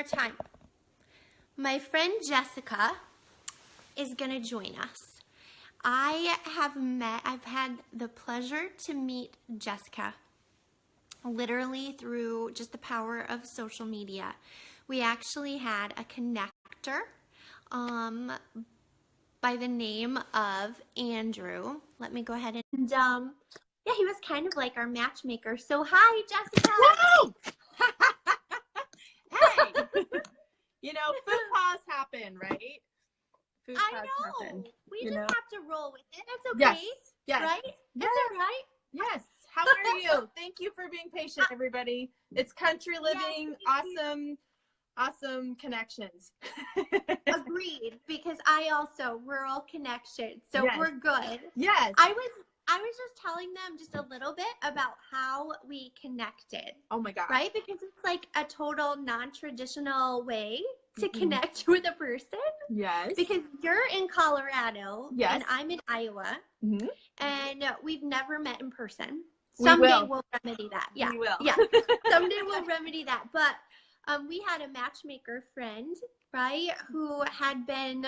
time. My friend Jessica is going to join us. I've had the pleasure to meet Jessica literally through just the power of social media. We actually had a connector by the name of Andrew. Let me go ahead and yeah, he was kind of like our matchmaker. So hi, Jessica. Woo! Hey, you know, food pause happen, right? Food I pause know. happen. We just have to roll with it. That's Yes. okay. Yes. Right? Yes. That's all right. Yes. How are you? Thank you for being patient, everybody. It's country living. Yes, Awesome connections. agreed. Because I also rural connection. So Yes. we're good. Yes. I was just telling them just a little bit about how we connected. Oh my God. Right? Because it's like a total non-traditional way to connect with a person. Yes. Because you're in Colorado and I'm in Iowa. Mm-hmm. And we've never met in person. Someday we'll remedy that. Yeah. We will. Yeah. Someday we'll remedy that. But we had a matchmaker friend, right, who had been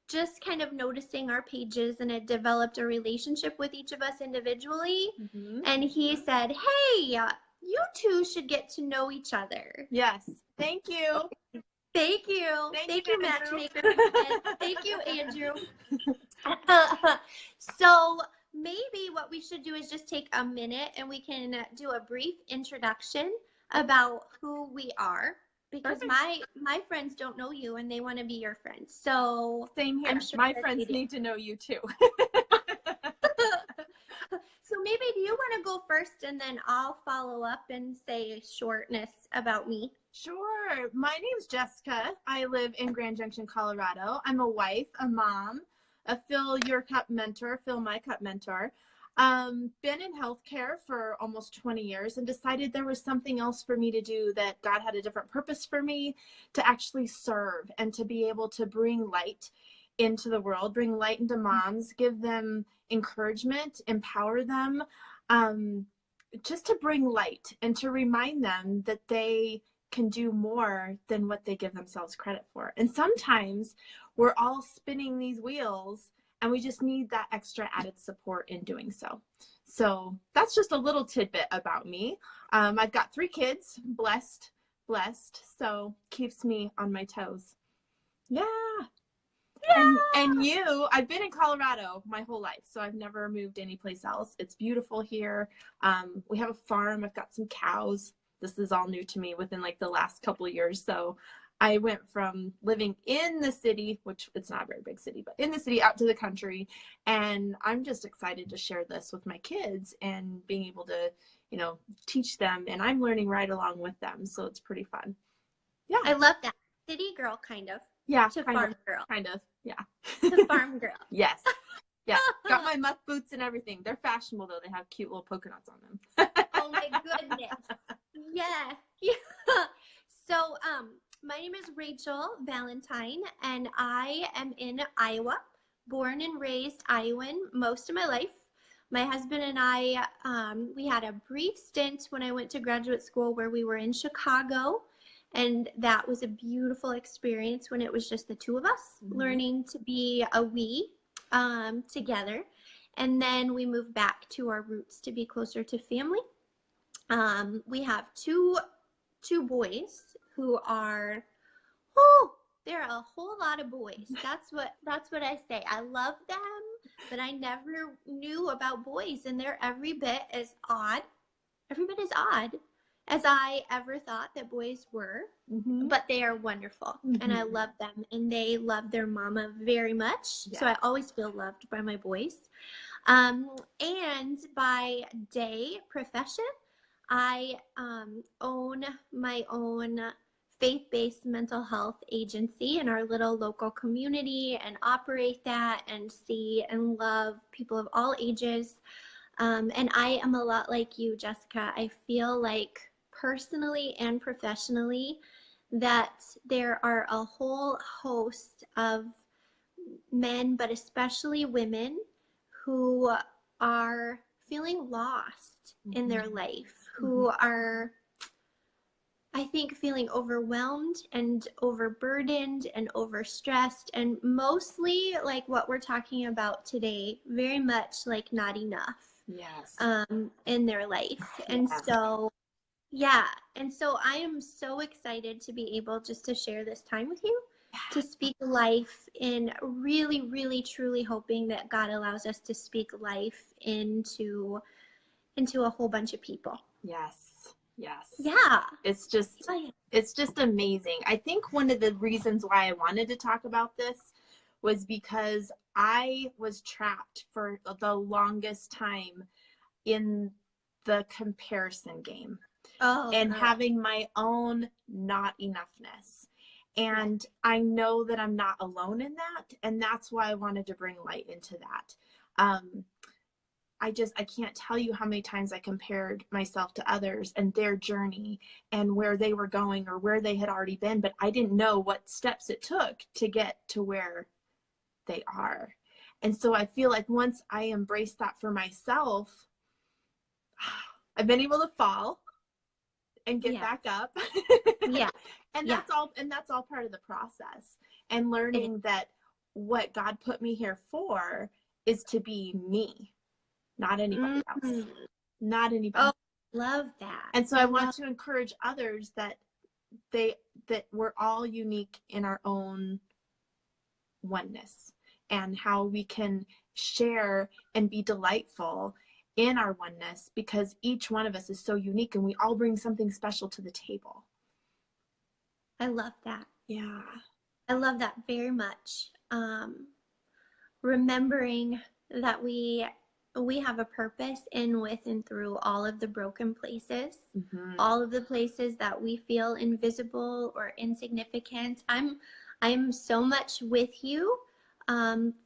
just kind of noticing our pages and had developed a relationship with each of us individually. Mm-hmm. And he said, hey, you two should get to know each other. Yes. Thank you. Thank you. Thank you, matchmaker. Thank you, Andrew. So maybe what we should do is just take a minute and we can do a brief introduction about who we are, because my friends don't know you and they want to be your friends. So same here. I'm sure my friends need to know you too. So maybe do you want to go first and then I'll follow up and say shortness about me? Sure. My name's Jessica. I live in Grand Junction, Colorado. I'm a wife, a mom, a Fill My Cup mentor. Been in healthcare for almost 20 years and decided there was something else for me to do, that God had a different purpose for me to actually serve and to be able to bring light into the world, bring light into moms, give them encouragement, empower them, just to bring light and to remind them that they can do more than what they give themselves credit for. And sometimes we're all spinning these wheels and we just need that extra added support in doing so. So that's just a little tidbit about me. I've got 3 kids, blessed, so keeps me on my toes. Yeah. And you, I've been in Colorado my whole life, so I've never moved anyplace else. It's beautiful here. We have a farm. I've got some cows. This is all new to me within like the last couple of years. So I went from living in the city, which it's not a very big city, but in the city, out to the country. And I'm just excited to share this with my kids and being able to, you know, teach them. And I'm learning right along with them. So it's pretty fun. Yeah. I love that. City girl, kind of. Yeah. To farm girl. Kind of. Yeah. To farm girl. Yes. Yeah. Got my muck boots and everything. They're fashionable though. They have cute little polka dots on them. Oh my goodness. Yeah. So, my name is Rachel Valentine, and I am in Iowa, born and raised Iowan most of my life. My husband and I, we had a brief stint when I went to graduate school where we were in Chicago, and that was a beautiful experience when it was just the two of us learning to be a we together. And then we moved back to our roots to be closer to family. We have two boys who are, they're a whole lot of boys. That's what I say. I love them, but I never knew about boys, and they're every bit as odd as I ever thought that boys were. But they are wonderful, and I love them, and they love their mama very much. So I always feel loved by my boys. And by day profession, I own my own faith-based mental health agency in our little local community and operate that and see and love people of all ages. And I am a lot like you, Jessica. I feel like personally and professionally that there are a whole host of men, but especially women, who are feeling lost in their life, who are I think feeling overwhelmed and overburdened and overstressed, and mostly like what we're talking about today, very much like not enough Yes. in their life. And Yes. so, yeah. And so I am so excited to be able just to share this time with you, to speak life in really, really, truly hoping that God allows us to speak life into a whole bunch of people. Yes. Yes. Yeah. It's just amazing. I think one of the reasons why I wanted to talk about this was because I was trapped for the longest time in the comparison game and Girl. having my own not enoughness. And I know that I'm not alone in that. And that's why I wanted to bring light into that. I can't tell you how many times I compared myself to others and their journey and where they were going or where they had already been, but I didn't know what steps it took to get to where they are. And so I feel like once I embraced that for myself, I've been able to fall and get back up. Yeah. And that's all part of the process. And learning that what God put me here for is to be me, not anybody else. Not anybody. Oh, love that. And so I want to encourage others that we're all unique in our own oneness, and how we can share and be delightful in our oneness, because each one of us is so unique and we all bring something special to the table. I love that. Yeah. I love that very much. Remembering that we have a purpose in, with, and through all of the broken places, all of the places that we feel invisible or insignificant. I'm so much with you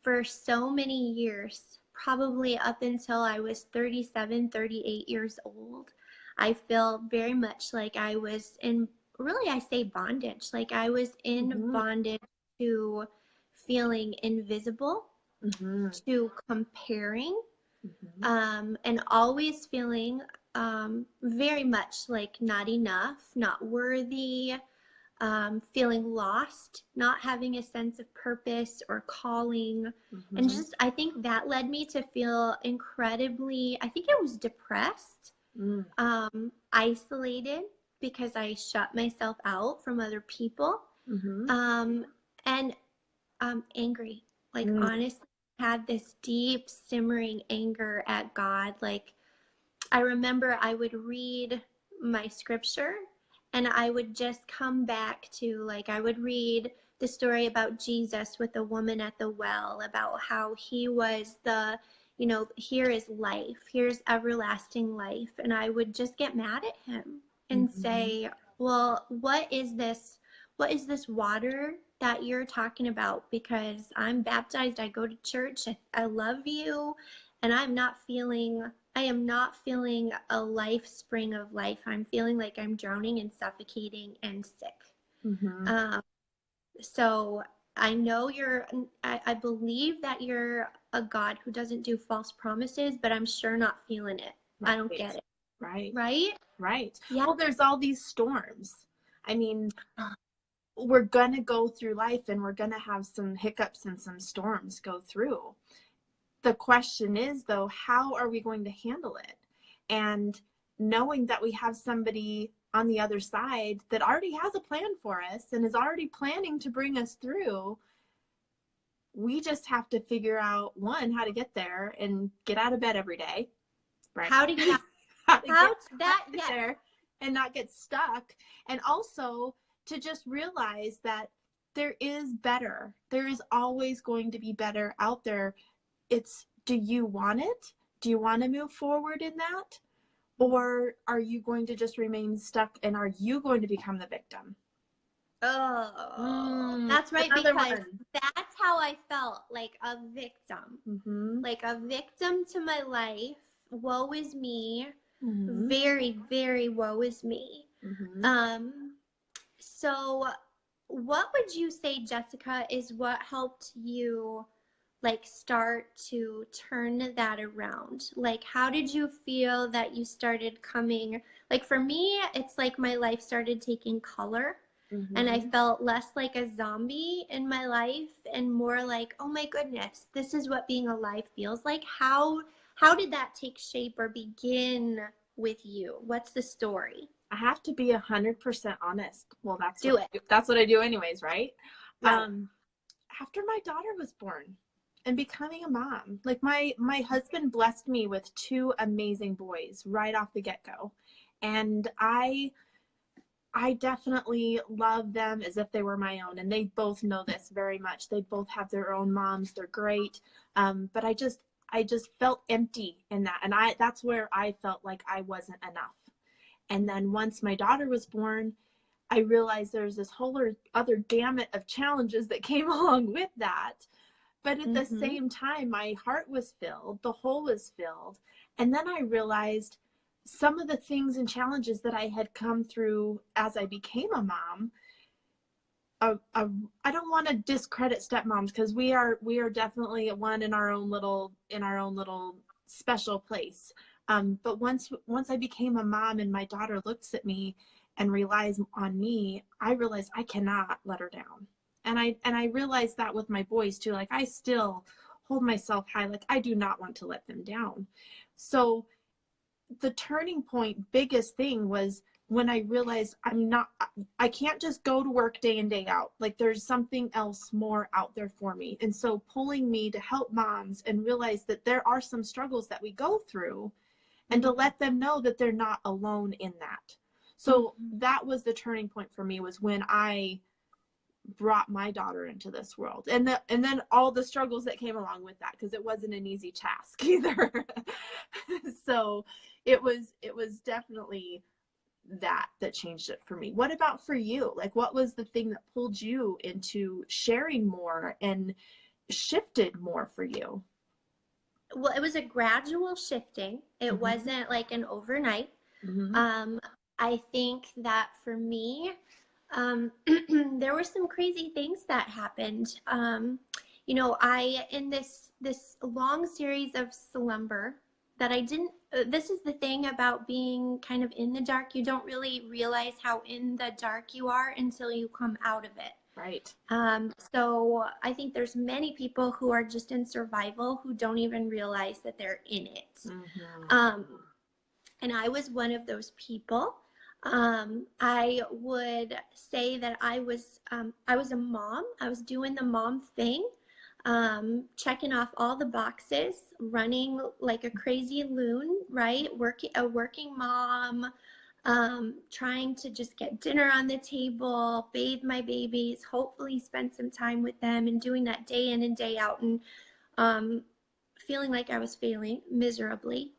for so many years, probably up until I was 37, 38 years old. I feel very much like I was in, really, I say bondage, like I was in bondage to feeling invisible, to comparing, and always feeling very much like not enough, not worthy, feeling lost, not having a sense of purpose or calling. And just, I think that led me to feel incredibly, I think I was depressed, isolated, because I shut myself out from other people, and angry. Like, honestly, had this deep simmering anger at God. Like, I remember I would read my scripture and I would just come back to, like, I would read the story about Jesus with the woman at the well, about how he was the, here is life, here's everlasting life. And I would just get mad at him and say, well, what is this water that you're talking about? Because I'm baptized, I go to church, I love you, and I am not feeling a life spring of life. I'm feeling like I'm drowning and suffocating and sick. So I know I believe that you're a God who doesn't do false promises, but I'm sure not feeling it. I don't get it. Right. Yeah. Well, there's all these storms. I mean, we're going to go through life and we're going to have some hiccups and some storms go through. The question is, though, how are we going to handle it? And knowing that we have somebody on the other side that already has a plan for us and is already planning to bring us through, we just have to figure out, one, how to get there and get out of bed every day. Right? How to get out. There and not get stuck. And also to just realize that there is better. There is always going to be better out there. It's, do you want it? Do you want to move forward in that? Or are you going to just remain stuck, and are you going to become the victim? Oh, that's right, because that's how I felt, like a victim. Like a victim to my life. Woe is me. Very, very woe is me. So what would you say, Jessica, is what helped you like start to turn that around? Like, how did you feel that you started coming? Like, for me, it's like my life started taking color, and I felt less like a zombie in my life and more like, oh my goodness, this is what being alive feels like. How did that take shape or begin with you? What's the story? I have to be 100% honest. Well, Do it. that's what I do anyways, right? Right. After my daughter was born and becoming a mom, like my husband blessed me with two amazing boys right off the get-go. And I definitely love them as if they were my own, and they both know this very much. They both have their own moms. They're great. But I just felt empty in that, and that's where I felt like I wasn't enough. And then once my daughter was born, I realized there's this whole other gamut of challenges that came along with that. But at the same time, my heart was filled, the hole was filled. And then I realized some of the things and challenges that I had come through as I became a mom. I don't want to discredit stepmoms, because we are definitely one in our own little special place. But once I became a mom and my daughter looks at me and relies on me, I realized I cannot let her down. And I realized that with my boys too. Like, I still hold myself high. Like, I do not want to let them down. So the turning point, biggest thing, was when I realized I can't just go to work day in, day out. Like, there's something else more out there for me. And so pulling me to help moms and realize that there are some struggles that we go through, and to let them know that they're not alone in that. So that was the turning point for me, was when I brought my daughter into this world, and then all the struggles that came along with that, because it wasn't an easy task either. So it was definitely that changed it for me. What about for you? Like, what was the thing that pulled you into sharing more and shifted more for you? Well, it was a gradual shifting. It wasn't like an overnight. I think that for me, there were some crazy things that happened. I in this long series of slumber that I didn't. This is the thing about being kind of in the dark. You don't really realize how in the dark you are until you come out of it. Right. So I think there's many people who are just in survival who don't even realize that they're in it. And I was one of those people. I would say that I was a mom. I was doing the mom thing, checking off all the boxes, running like a crazy loon, right? A working mom, trying to just get dinner on the table, bathe my babies, hopefully spend some time with them, and doing that day in and day out, and feeling like I was failing miserably.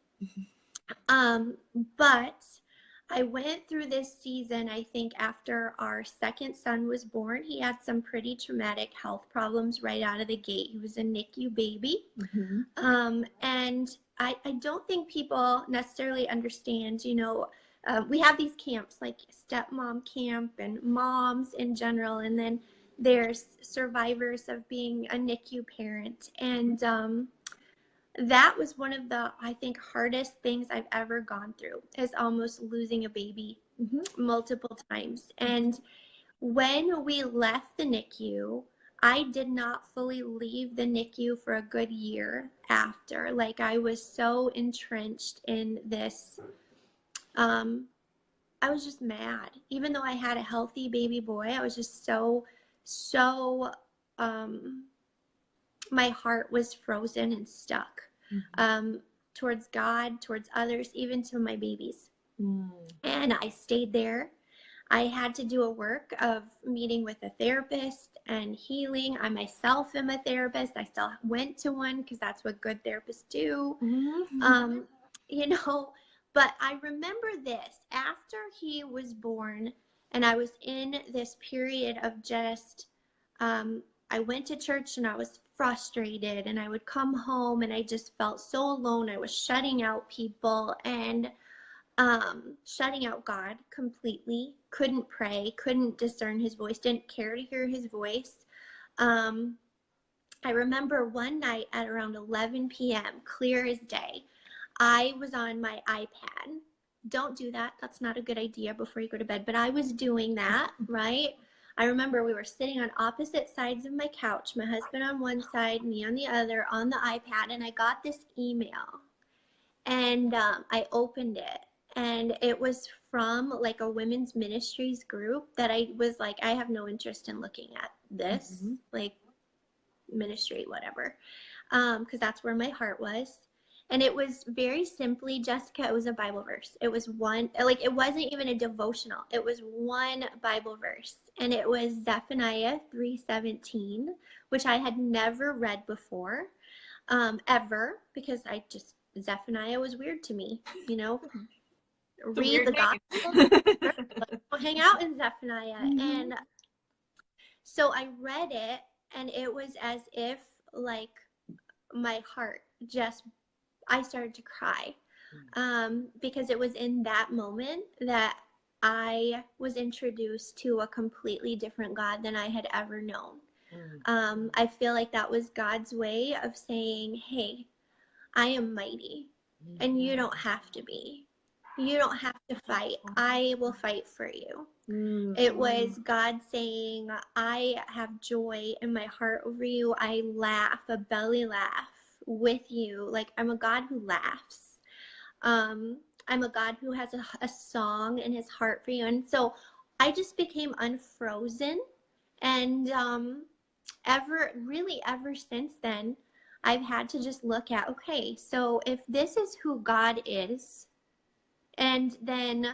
But I went through this season, I think, after our second son was born. He had some pretty traumatic health problems right out of the gate. He was a NICU baby. And I don't think people necessarily understand, we have these camps like stepmom camp and moms in general, and then there's survivors of being a NICU parent. And that was one of the, I think, hardest things I've ever gone through, is almost losing a baby multiple times. And when we left the NICU, I did not fully leave the NICU for a good year after. Like, I was so entrenched in this. I was just mad. Even though I had a healthy baby boy, I was just so, my heart was frozen and stuck towards God, towards others, even to my babies. And I stayed there. I had to do a work of meeting with a therapist and healing. I myself am a therapist. I still went to one because that's what good therapists do. But I remember this after he was born, and I was in this period of just, I went to church and I was frustrated, and I would come home and I just felt so alone. I was shutting out people and shutting out God completely. Couldn't pray, couldn't discern his voice, didn't care to hear his voice. I remember one night at around 11 p.m., clear as day, I was on my iPad. Don't do that. That's not a good idea before you go to bed. But I was doing that, right? I remember we were sitting on opposite sides of my couch, my husband on one side, me on the other, on the iPad, and I got this email. And I opened it, and it was from like a women's ministries group that I was like, I have no interest in looking at this, like ministry, whatever, because that's where my heart was. And it was very simply, Jessica, it was a Bible verse. It was one, like, it wasn't even a devotional. It was one Bible verse, and it was Zephaniah 3:17, which I had never read before, ever, because Zephaniah was weird to me, you know. Read the gospel, hang out in Zephaniah. And so I read it, and it was as if, like, my heart just, I started to cry, because it was in that moment that I was introduced to a completely different God than I had ever known. I feel like that was God's way of saying, hey, I am mighty, and you don't have to be. You don't have to fight. I will fight for you. It was God saying, I have joy in my heart over you. I laugh, a belly laugh with you. Like, I'm a God who laughs. I'm a God who has a song in his heart for you. And so I just became unfrozen. And ever since then, I've had to just look at, okay, so if this is who God is, and then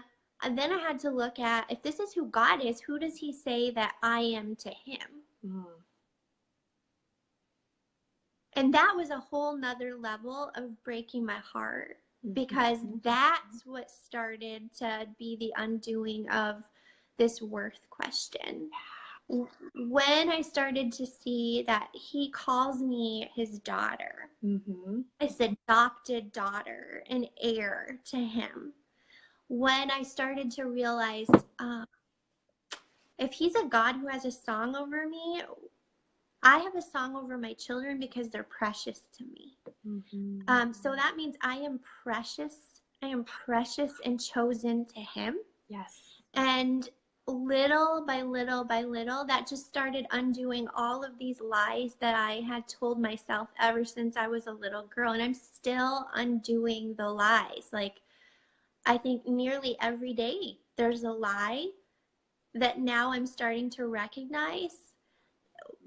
I had to look at, if this is who God is, who does he say that I am to him? And that was a whole nother level of breaking my heart, because that's what started to be the undoing of this worth question. When I started to see that he calls me his daughter, his adopted daughter, an heir to him. When I started to realize, if he's a God who has a song over me, I have a song over my children because they're precious to me. So that means I am precious. I am precious and chosen to him. Yes. And little by little by little, that just started undoing all of these lies that I had told myself ever since I was a little girl. And I'm still undoing the lies. Like, I think nearly every day there's a lie that now I'm starting to recognize.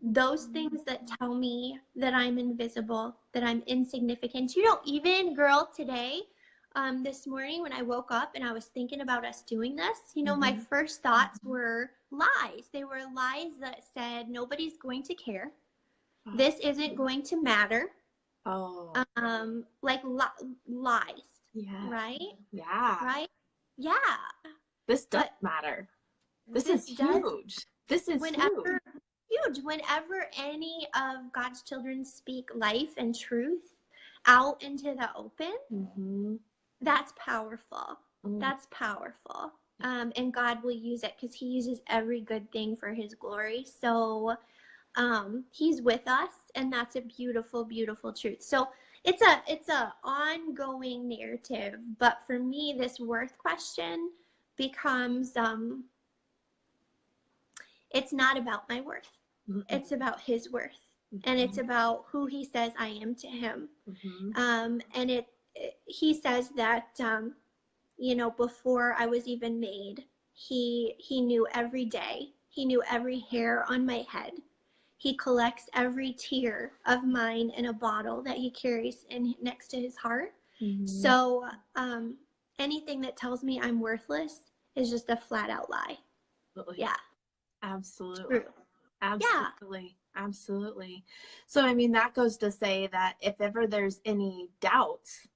Those things that tell me that I'm invisible, that I'm insignificant. You know, even, girl, today, this morning when I woke up and I was thinking about us doing this, you know, my first thoughts were lies. They were lies that said, nobody's going to care. This isn't going to matter. Like lies. Yeah. Right? Yeah. Right? Yeah. This does matter. This is huge. This is huge. Whenever any of God's children speak life and truth out into the open, that's powerful. That's powerful. And God will use it because he uses every good thing for his glory. So he's with us, and that's a beautiful, beautiful truth. So it's a ongoing narrative. But for me, this worth question becomes, it's not about my worth. It's about his worth. And it's about who he says I am to him. And he says that, you know, before I was even made, he knew every day. He knew every hair on my head. He collects every tear of mine in a bottle that he carries next to his heart. So anything that tells me I'm worthless is just a flat out lie. Yeah. Absolutely. True. Absolutely. Yeah. Absolutely. So, I mean, that goes to say that if ever there's any doubts,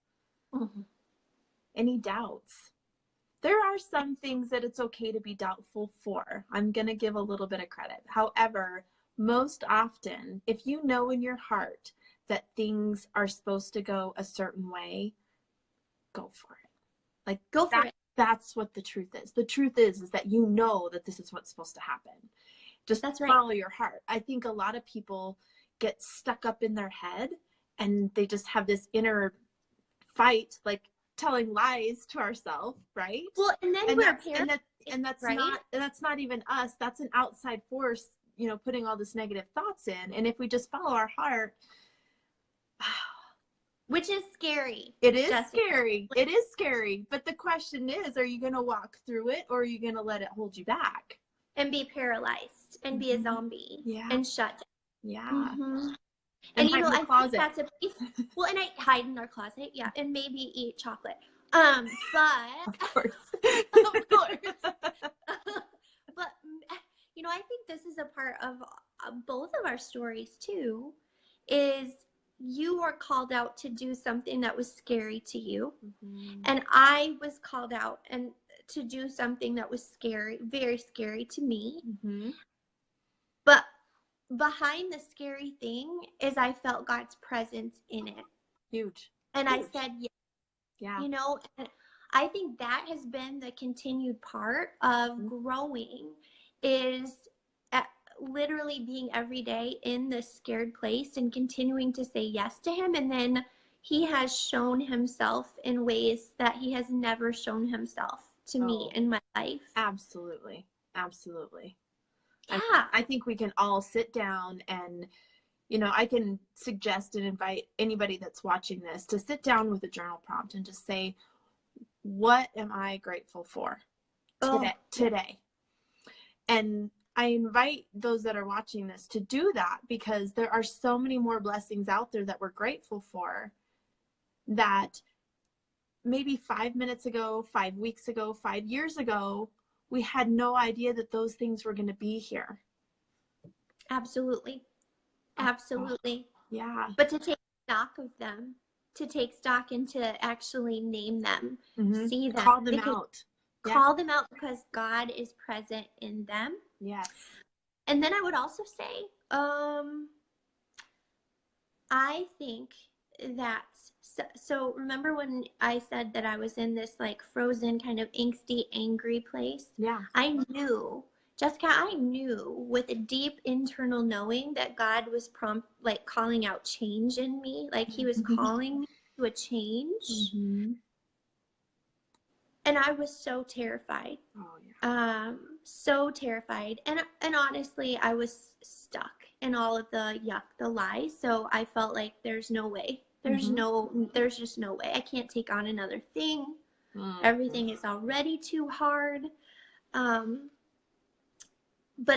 there are some things that it's okay to be doubtful for. I'm going to give a little bit of credit. However, most often, if you know in your heart that things are supposed to go a certain way, go for it. Like, go for it. That's what the truth is. The truth is that you know that this is what's supposed to happen. Just follow your heart. I think a lot of people, get stuck up in their head and they just have this inner fight, like telling lies to ourselves, right? Well, and then we're parents, that's right? that's not even us. That's an outside force, you know, putting all this negative thoughts in. And if we just follow our heart, which is scary. It is Jessica. scary. It is scary. But the question is, are you going to walk through it, or are you going to let it hold you back? And be paralyzed and be a zombie. Yeah. And shut down. Yeah. Mm-hmm. And you know, I think that's a piece. Well, and I hide in our closet, yeah, and maybe eat chocolate. But of course. of course. But you know, I think this is a part of both of our stories too. Is you were called out to do something that was scary to you, and I was called out and to do something that was scary, very scary to me. But behind the scary thing is I felt God's presence in it. Huge. And I said, yes. Yeah. You know, and I think that has been the continued part of growing, is literally being every day in this scared place and continuing to say yes to him. And then he has shown himself in ways that he has never shown himself to me in my life. Absolutely. Absolutely. Yeah. I think we can all sit down and, you know, I can suggest and invite anybody that's watching this to sit down with a journal prompt and just say, what am I grateful for today? And I invite those that are watching this to do that, because there are so many more blessings out there that we're grateful for that maybe 5 minutes ago, 5 weeks ago, 5 years ago, we had no idea that those things were going to be here. Absolutely. Absolutely. Yeah. But to take stock of them, to take stock and to actually name them, see them. Call them out. Call them out, because God is present in them. Yes. And then I would also say, I think that, so remember when I said that I was in this like frozen kind of angsty, angry place? Yeah. I knew, Jessica, I knew with a deep internal knowing that God was calling out change in me. Like he was calling me to a change. And I was so terrified. Oh, yeah. So terrified. And honestly, I was stuck in all of the lies. So I felt like there's no way. There's just no way. I can't take on another thing. Everything is already too hard. But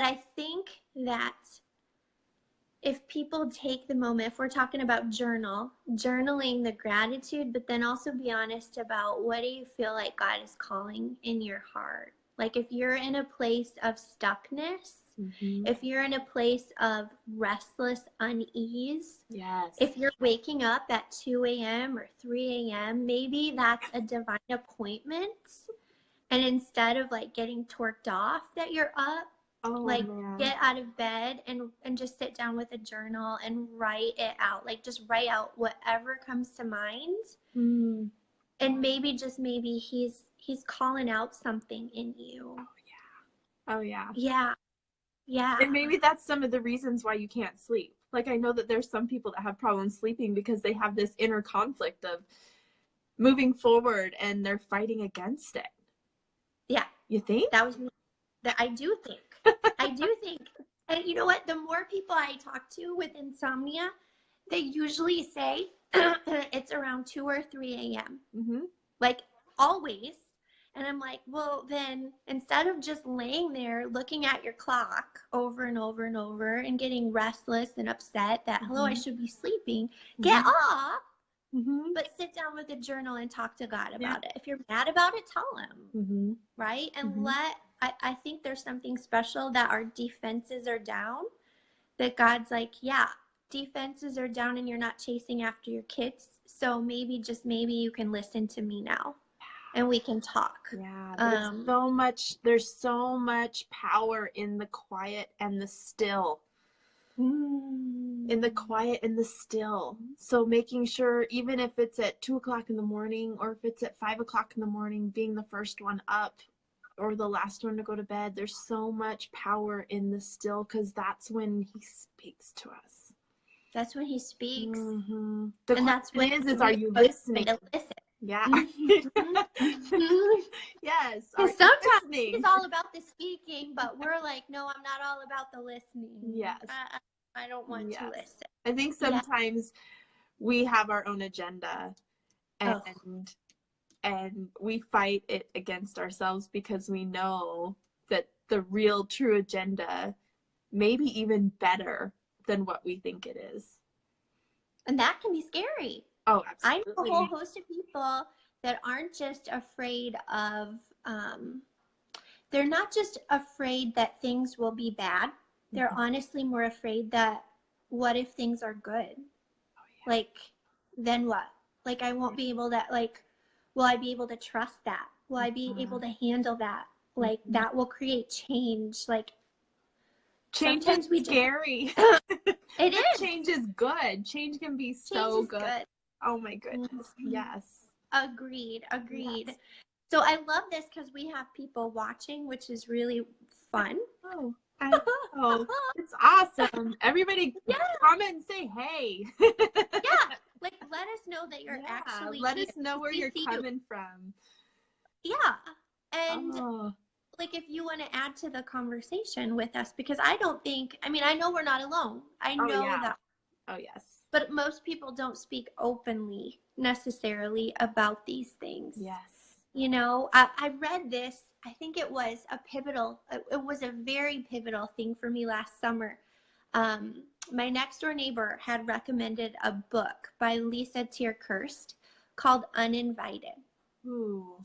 I think that if people take the moment, if we're talking about journaling the gratitude, but then also be honest about what do you feel like God is calling in your heart? Like if you're in a place of stuckness, if you're in a place of restless unease, if you're waking up at 2 a.m. or 3 a.m., maybe that's a divine appointment. And instead of like getting torqued off that you're up, get out of bed and just sit down with a journal and write it out. Like just write out whatever comes to mind. And maybe just maybe he's calling out something in you. Oh yeah. Yeah. Yeah. And maybe that's some of the reasons why you can't sleep. Like I know that there's some people that have problems sleeping because they have this inner conflict of moving forward and they're fighting against it. Yeah. You think? That was me. That I do think. I do think. And you know what? The more people I talk to with insomnia, they usually say it's around 2 or 3 a.m. Like always. And I'm like, well, then instead of just laying there looking at your clock over and over and over and getting restless and upset that, hello, I should be sleeping, get off. But sit down with a journal and talk to God about it. If you're mad about it, tell him. Right? And I think there's something special that our defenses are down. That God's like, yeah, defenses are down and you're not chasing after your kids. So maybe, just maybe you can listen to me now. And we can talk. Yeah, there's so much power in the quiet and the still. In the quiet and the still. So making sure, even if it's at 2 o'clock in the morning or if it's at 5 o'clock in the morning, being the first one up or the last one to go to bed, there's so much power in the still, because that's when he speaks to us. That's when he speaks. Mm-hmm. The And that's when question is, are you we're listening? to listen. Yeah. Mhm. Yes. Are Because you sometimes listening? it's all about the speaking, but we're like, no, I'm not all about the listening. Yes. I don't want to Yes. listen. I think sometimes we have our own agenda Oh. and we fight it against ourselves because we know that the real true agenda may be even better than what we think it is. And that can be scary. Oh, I know a absolutely. whole host of people that aren't just afraid of, they're not just afraid that things will be bad. They're honestly more afraid that what if things are good? Oh, yeah. Like, then what? Like, I won't be able to, like, will I be able to trust that? Will I be able to handle that? Like, that will create change. Like, Change sometimes is we scary. It is. Change is good. Change can be so good. Oh my goodness. Mm-hmm. Yes. Agreed. Yes. So I love this because we have people watching, which is really fun. Oh, it's awesome. Everybody comment and say hey. Yeah. Like, let us know that you're actually let here. us know where you're coming from. Yeah. And like, if you want to add to the conversation with us, because I don't think, I mean, I know we're not alone. I know that. Oh, yes. But most people don't speak openly necessarily about these things. Yes. You know, I read this, I think it was a very pivotal thing for me last summer. My next door neighbor had recommended a book by Lisa Tierkirst called Uninvited. Ooh.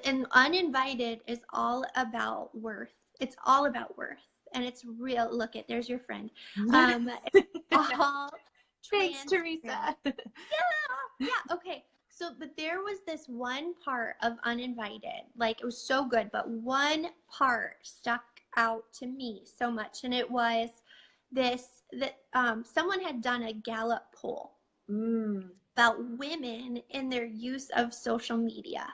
And Uninvited is all about worth. It's all about worth. And it's real. Look it, there's your friend. It's all Thanks, Teresa. Yeah. Okay. So, but there was this one part of Uninvited, like it was so good, but one part stuck out to me so much, and it was this that someone had done a Gallup poll about women in their use of social media.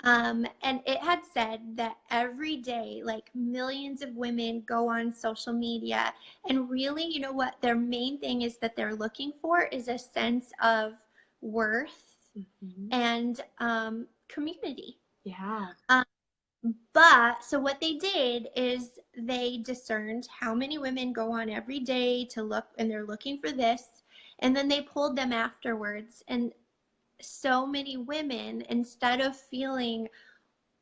And it had said that every day, like millions of women go on social media, and really, you know what their main thing is that they're looking for is a sense of worth and community. Yeah. But so what they did is they discerned how many women go on every day to look, and they're looking for this, and then they pulled them afterwards, and so many women, instead of feeling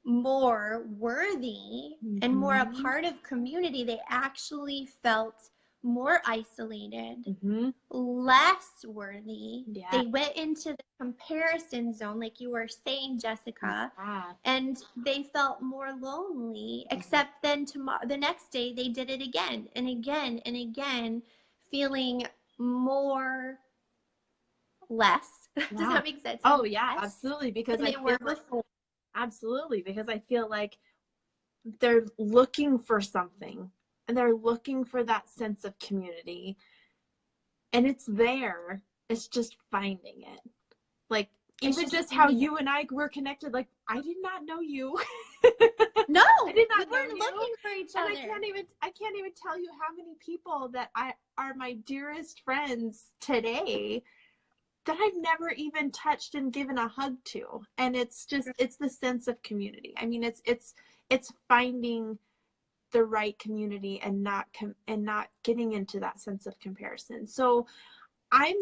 more worthy and more a part of community, they actually felt more isolated, less worthy. They went into the comparison zone, like you were saying, Jessica, and they felt more lonely, except then the next day they did it again and again and again, feeling more less. Does that make sense? Oh yeah, absolutely. Because they were before. Absolutely, because I feel like they're looking for something, and they're looking for that sense of community, and it's there. It's just finding it. Like, even just how you and I were connected, like, I did not know you. No, I did not we know weren't you. looking for each other. And I can't even tell you how many people that are my dearest friends today that I've never even touched and given a hug to. And it's just, it's the sense of community. I mean, it's finding the right community and not getting into that sense of comparison. So I'm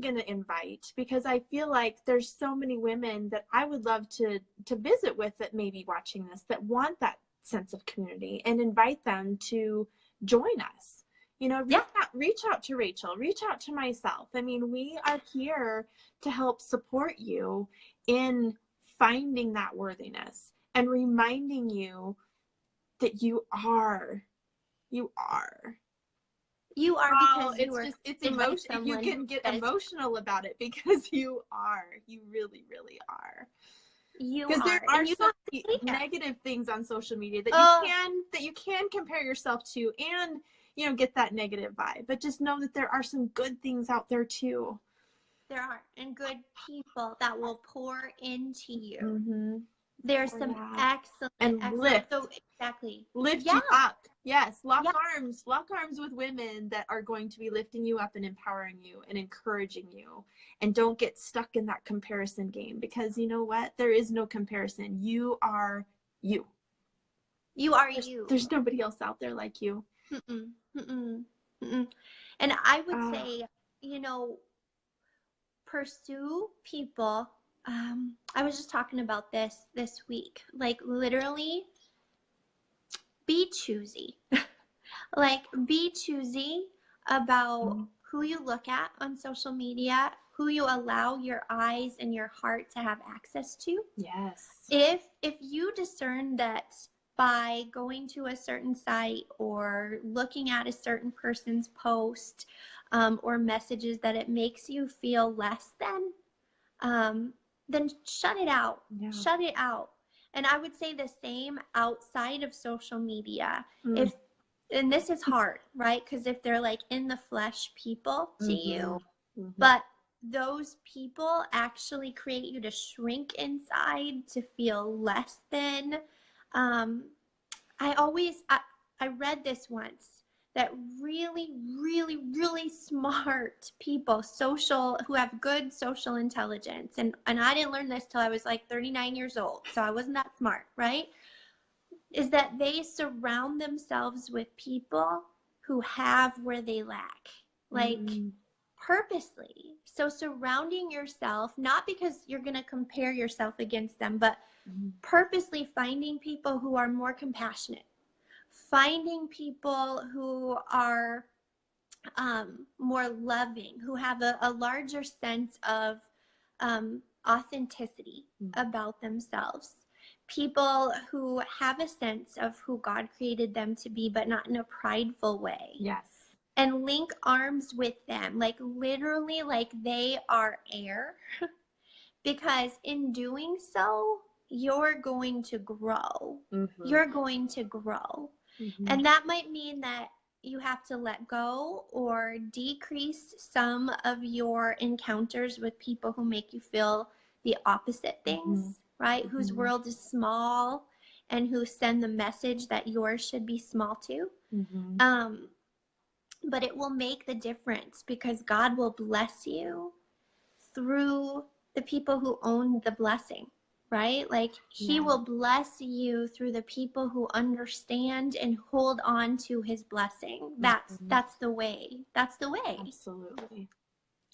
going to invite, because I feel like there's so many women that I would love to visit with that may be watching this, that want that sense of community, and invite them to join us. You know, reach out to Rachel, reach out to myself. I mean, we are here to help support you in finding that worthiness and reminding you that you are. Because it's emotional. You can get emotional about it because you are. You really, really are. Because there are so many negative things on social media that you can compare yourself to, and get that negative vibe. But just know that there are some good things out there too. There are, and good people that will pour into you. There's Oh, some yeah. excellent, And excellent. So exactly. lift Yeah. you up. Yes, Yeah. lock arms with women that are going to be lifting you up and empowering you and encouraging you. And don't get stuck in that comparison game, because you know what? There is no comparison. You are you. You are There's, you. there's nobody else out there like you. Mm-mm, mm-mm, mm-mm. And I would Ah, say, you know, pursue people. I was just talking about this week. Like literally be choosy. Like be choosy about who you look at on social media, who you allow your eyes and your heart to have access to. yes. If you discern that by going to a certain site or looking at a certain person's post or messages that it makes you feel less then shut it out. Yeah. Shut it out. And I would say the same outside of social media. If and this is hard, right? Because if they're like in the flesh people to you, but those people actually create you to shrink inside, to feel less than. I read this once that really, really, really smart people, who have good social intelligence, and I didn't learn this till I was like 39 years old, so I wasn't that smart, right? Is that they surround themselves with people who have where they lack, like purposely. So surrounding yourself, not because you're going to compare yourself against them, but purposely finding people who are more compassionate, finding people who are more loving, who have a larger sense of authenticity about themselves, people who have a sense of who God created them to be, but not in a prideful way. Yes. And link arms with them, like literally like they are air, because in doing so, you're going to grow. You're going to grow. And that might mean that you have to let go or decrease some of your encounters with people who make you feel the opposite things, right? Whose world is small and who send the message that yours should be small too. But it will make the difference, because God will bless you through the people who own the blessing, right? Like he will bless you through the people who understand and hold on to his blessing. That's the way. That's the way. Absolutely.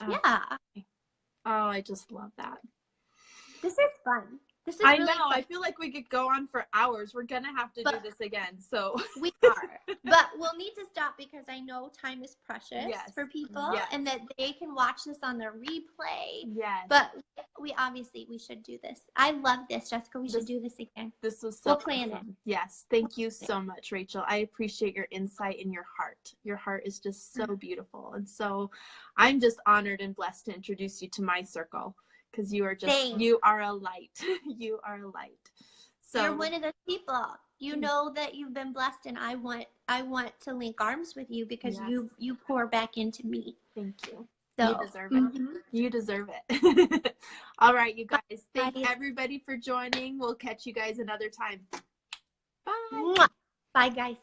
Yeah. Oh, I just love that. This is fun. This is I really know. fun. I feel like we could go on for hours. We're going to have to do this again. So we are. But we'll need to stop, because I know time is precious for people and that they can watch this on the replay. Yes. But we should do this. I love this, Jessica. We should do this again. This was so We'll plan awesome. it. Yes. Thank you so much, Rachel. I appreciate your insight and your heart. Your heart is just so beautiful. And so I'm just honored and blessed to introduce you to my circle, because you are you are a light. You are a light. So you're one of those people. You know that you've been blessed, and I want to link arms with you, because you pour back into me. Thank you. So, you deserve it. You deserve it. All right, you guys. Thank everybody for joining. We'll catch you guys another time. Bye. Bye, guys.